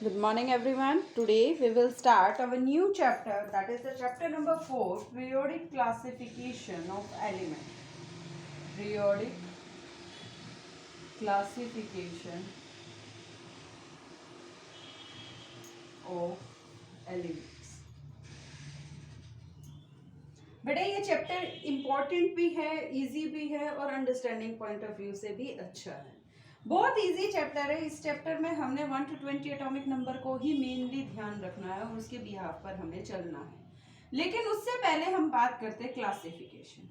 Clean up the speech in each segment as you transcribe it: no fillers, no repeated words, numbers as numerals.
Good morning, everyone. Today we will start our new chapter, that is the chapter number 4, periodic classification of elements. Periodic classification of elements. बेटा ये chapter important भी है, easy भी है और understanding point of view से भी अच्छा है। बहुत इजी चैप्टर है। इस चैप्टर में हमने 1 to 20 एटॉमिक नंबर को ही मेनली ध्यान रखना है और उसके बिहाफ पर हमें चलना है। लेकिन उससे पहले हम बात करते हैं क्लासिफिकेशन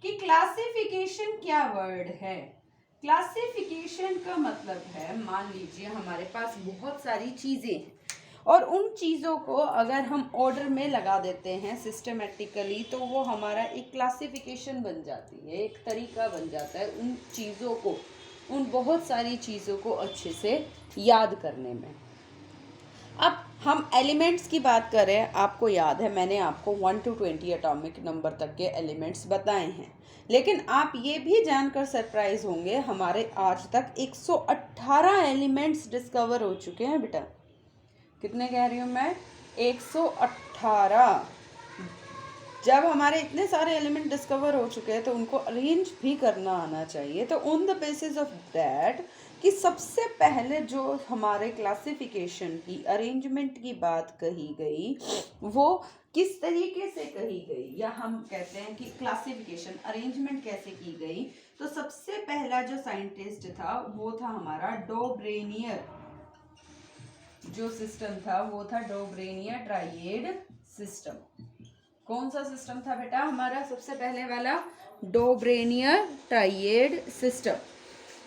कि क्लासिफिकेशन क्या वर्ड है। क्लासिफिकेशन का मतलब है, मान लीजिए हमारे पास बहुत सारी चीजें हैं और उन चीज़ों को अगर हम ऑर्डर में लगा देते हैं सिस्टमेटिकली तो वो हमारा एक क्लासिफिकेशन बन जाती है, एक तरीका बन जाता है उन चीज़ों को, उन बहुत सारी चीज़ों को अच्छे से याद करने में। अब हम एलिमेंट्स की बात करें, आपको याद है मैंने आपको 1 to 20 एटॉमिक नंबर तक के एलिमेंट्स बताए हैं, लेकिन आप ये भी जानकर सरप्राइज होंगे हमारे आज तक 118 एलिमेंट्स डिस्कवर हो चुके हैं बेटा। कितने कह रही हूँ मैं? 118। जब हमारे इतने सारे एलिमेंट डिस्कवर हो चुके हैं तो उनको अरेंज भी करना आना चाहिए। तो on the basis of that कि सबसे पहले जो हमारे क्लासिफिकेशन की अरेंजमेंट की बात कही गई वो किस तरीके से कही गई, या हम कहते हैं कि क्लासिफिकेशन अरेंजमेंट कैसे की गई, तो सबसे पहला जो साइंटिस्ट था वो था हमारा डोब्रेनियर। जो सिस्टम था वो था डोब्रेनियर ट्राइएड सिस्टम। कौन सा सिस्टम था बेटा हमारा सबसे पहले वाला? डोब्रेनियर ट्राइएड सिस्टम।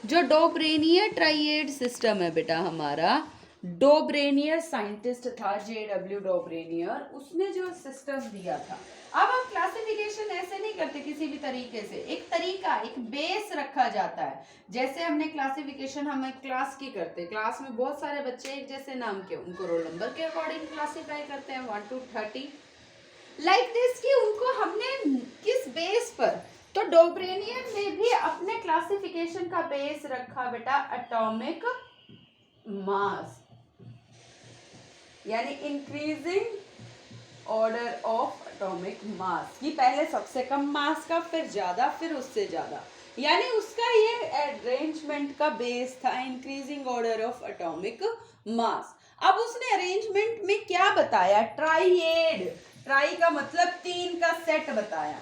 जो डोब्रेनियर ट्राइएड सिस्टम है बेटा हमारा, डोब्रेनियर साइंटिस्ट था JW डोब्रेनियर, उसने जो सिस्टम दिया था। अब हम क्लासिफिकेशन ऐसे नहीं करते किसी भी तरीके से, एक तरीका, एक बेस रखा जाता है। जैसे हमने क्लासिफिकेशन हम एक क्लास की करते, क्लास में बहुत सारे बच्चे एक जैसे नाम के, उनको रोल नंबर के अकॉर्डिंग क्लासिफाई करते हैं 1 to 30 लाइक दिस, कि उनको हमने किस बेस पर। तो डोब्रेनियर ने भी अपने क्लासिफिकेशन का बेस रखा बेटा एटॉमिक मास, यानी इंक्रीजिंग ऑर्डर ऑफ एटॉमिक मास, कि पहले सबसे कम मास का, फिर ज्यादा, फिर उससे ज्यादा, यानी उसका ये अरेंजमेंट का बेस था इंक्रीजिंग ऑर्डर ऑफ एटॉमिक मास। अब उसने अरेंजमेंट में क्या बताया? ट्राइएड। ट्राई का मतलब 3 का सेट बताया,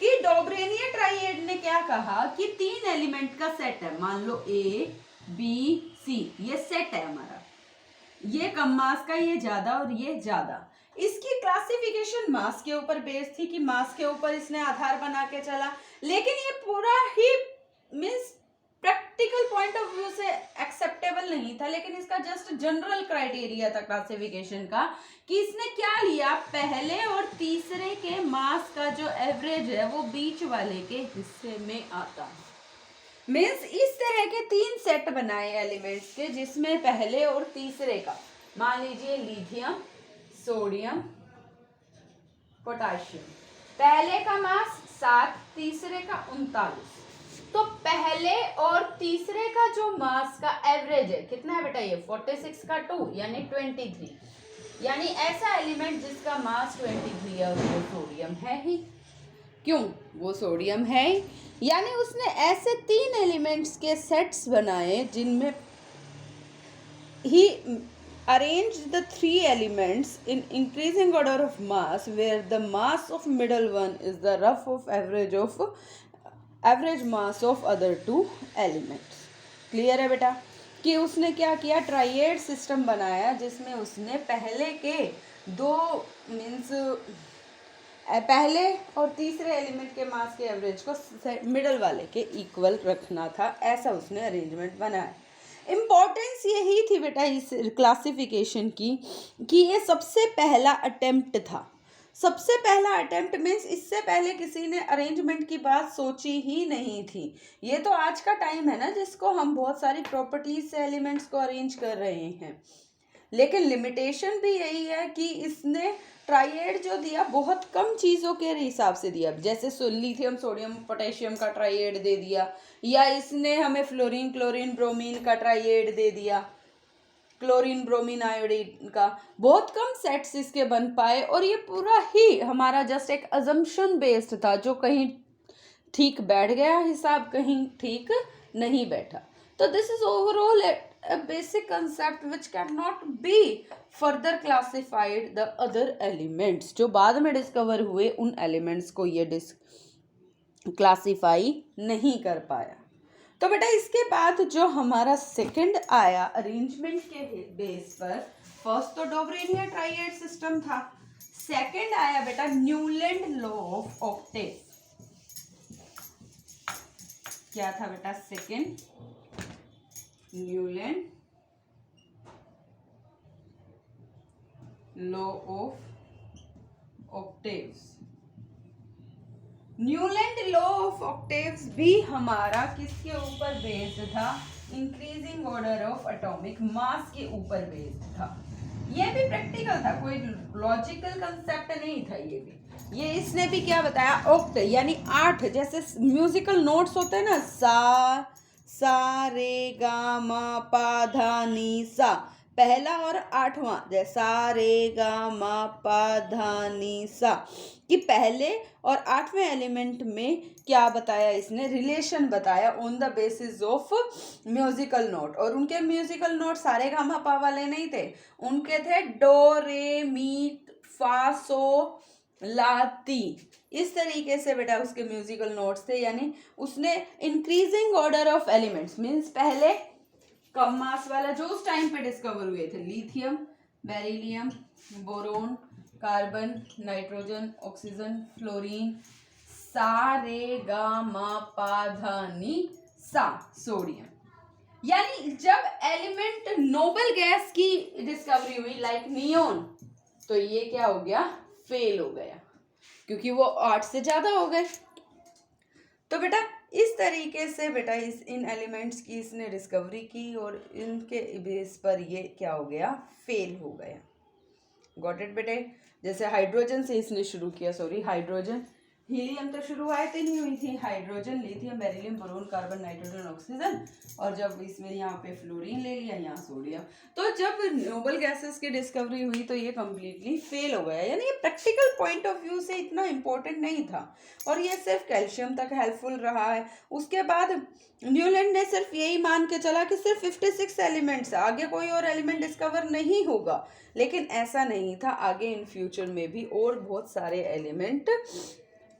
कि डोब्रेनियर ट्राइएड ने क्या कहा कि 3 एलिमेंट का सेट है, मान लो A B C, ये सेट है हमारा, ये कम मास का, ये ज्यादा और ये ज्यादा। इसकी क्लासिफिकेशन मास के ऊपर बेस्ड थी कि मास के ऊपर इसने आधार बना के चला, लेकिन ये पूरा ही means practical point of view से एक्सेप्टेबल नहीं था, लेकिन इसका जस्ट जनरल क्राइटेरिया था क्लासिफिकेशन का, कि इसने क्या लिया, पहले और तीसरे के मास का जो एवरेज है वो बीच वाले के हिस्से में आता है। मीन्स इस तरह के 3 सेट बनाए एलिमेंट्स के, जिसमें पहले और तीसरे का, मान लीजिए लिथियम, सोडियम, पोटाशियम, पहले का मास 7, तीसरे का 39। तो पहले और तीसरे का जो मास का एवरेज है कितना है बेटा? ये 46 का 2 यानी 23, यानी ऐसा एलिमेंट जिसका मास 23 है वो सोडियम है ही। क्यों? वो सोडियम है, यानी उसने ऐसे 3 एलिमेंट्स के सेट्स बनाए जिनमें ही arranged the 3 elements in increasing order of mass, where the mass of middle one is the rough of average mass of other 2 elements. Clear है बेटा? कि उसने क्या किया, ट्राइएड सिस्टम बनाया जिसमें उसने पहले के 2 मीन्स पहले और तीसरे एलिमेंट के मास के एवरेज को मिडल वाले के इक्वल रखना था, ऐसा उसने अरेंजमेंट बनाया। इम्पॉर्टेंस यही थी बेटा इस क्लासिफिकेशन की कि ये सबसे पहला अटेम्प्ट था। सबसे पहला अटेम्प्ट मीन्स इससे पहले किसी ने अरेंजमेंट की बात सोची ही नहीं थी। ये तो आज का टाइम है ना जिसको हम बहुत सारी प्रॉपर्टीज से एलिमेंट्स को अरेंज कर रहे हैं, लेकिन लिमिटेशन भी यही है कि इसने ट्राइएड जो दिया बहुत कम चीज़ों के हिसाब से दिया, जैसे लिथियम, सोडियम, पोटेशियम का ट्राइएड दे दिया, या इसने हमें फ्लोरीन, क्लोरीन, ब्रोमीन का ट्राइएड दे दिया। क्लोरीन ब्रोमीन आयोडीन का, बहुत कम सेट्स इसके बन पाए और ये पूरा ही हमारा जस्ट एक अजम्पशन बेस्ड था, जो कहीं ठीक बैठ गया हिसाब, कहीं ठीक नहीं बैठा। तो this is overall a basic concept which cannot be further classified the other elements, जो बाद में डिस्कवर हुए उन एलिमेंट्स को ये क्लासीफाई नहीं कर पाया। तो बेटा इसके बाद जो हमारा सेकंड आया अरेंजमेंट के बेस पर, फर्स्ट तो डोबरेनिया ट्राइएड सिस्टम था, सेकंड आया बेटा न्यूलैंड लॉ ऑफ ऑक्टेव। क्या था बेटा second? Newland law of octaves. Newland law of octaves भी हमारा किसके ऊपर बेस्ड था? Increasing order of atomic mass के ऊपर बेस्ड था। ये भी प्रैक्टिकल था, कोई लॉजिकल कंसेप्ट नहीं था। ये भी, ये इसने भी क्या बताया? ऑक्ट यानी 8, जैसे म्यूजिकल नोट्स होते हैं ना, सा रे गा मा पा धा नी सा, पहला और 8वां, जैसे सा रे गा मा पा धा नी सा, कि पहले और 8वें एलिमेंट में क्या बताया इसने? रिलेशन बताया on the basis of musical note. और उनके म्यूजिकल नोट सारे गा मा पा वाले नहीं थे, उनके थे डो रे मी फा सो ला ती, इस तरीके से बेटा उसके म्यूजिकल नोट्स थे। यानी उसने increasing order of elements means पहले कम मास वाला जो उस टाइम पे डिस्कवर हुए थे, lithium, beryllium, boron, carbon, nitrogen, oxygen, fluorine, सा रे गा मा पा धा नी सा, सोडियम। यानी जब एलिमेंट नोबल गैस की डिस्कवरी हुई लाइक नियोन, तो ये क्या हो गया? फेल हो गया, क्योंकि वो 8 से ज्यादा हो गए। तो बेटा इस तरीके से बेटा इन एलिमेंट्स की इसने डिस्कवरी की और इनके बेस पर ये क्या हो गया? फेल हो गया। गॉट इट बेटे? जैसे हाइड्रोजन से इसने शुरू किया, हाइड्रोजन, हीलियम तो शुरुआत ही नहीं हुई थी, hydrogen, lithium, beryllium, boron, carbon, nitrogen, oxygen, और जब इसमें यहाँ पे फ्लोरीन ले लिया, यहाँ सोडियम। तो जब नोबल गैसेस की डिस्कवरी हुई तो ये कम्प्लीटली फेल हो गया। यानी ये प्रैक्टिकल पॉइंट ऑफ व्यू से इतना इम्पोर्टेंट नहीं था और ये सिर्फ कैल्शियम तक हेल्पफुल रहा है। उसके बाद न्यूलैंड ने सिर्फ यही मान के चला कि सिर्फ 56 एलिमेंट्स, आगे कोई और एलिमेंट डिस्कवर नहीं होगा, लेकिन ऐसा नहीं था। आगे इन फ्यूचर में भी और बहुत सारे एलिमेंट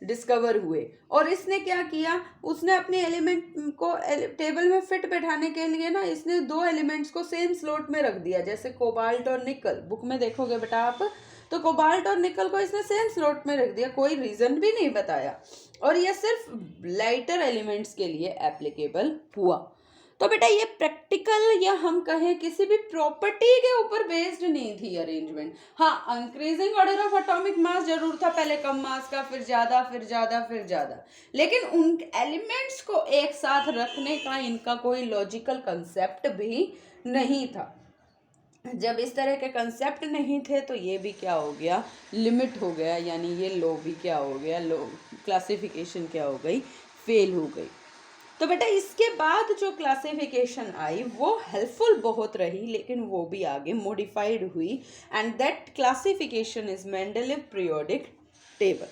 डिस्कवर हुए। और इसने क्या किया? उसने अपने एलिमेंट को टेबल में फिट बैठाने के लिए ना, इसने 2 एलिमेंट्स को सेम स्लॉट में रख दिया, जैसे कोबाल्ट और निकल। बुक में देखोगे बेटा आप, तो कोबाल्ट और निकल को इसने सेम स्लॉट में रख दिया, कोई रीजन भी नहीं बताया, और ये सिर्फ लाइटर एलिमेंट्स के लिए एप्लीकेबल हुआ। तो बेटा ये प्रैक्टिकल या हम कहें किसी भी प्रॉपर्टी के ऊपर बेस्ड नहीं थी अरेंजमेंट। हाँ, इंक्रीजिंग ऑर्डर ऑफ एटॉमिक मास जरूर था, पहले कम मास का, फिर ज्यादा, फिर ज्यादा, फिर ज्यादा, लेकिन उन एलिमेंट्स को एक साथ रखने का इनका कोई लॉजिकल कंसेप्ट भी नहीं था। जब इस तरह के कंसेप्ट नहीं थे तो ये भी क्या हो गया? लिमिट हो गया, यानी ये लॉ भी क्या हो गया? लॉ क्लासिफिकेशन क्या हो गई? फेल हो गई। तो बेटा इसके बाद जो क्लासिफिकेशन आई वो हेल्पफुल बहुत रही, लेकिन वो भी आगे मॉडिफाइड हुई, and that classification is Mendeleev periodic table.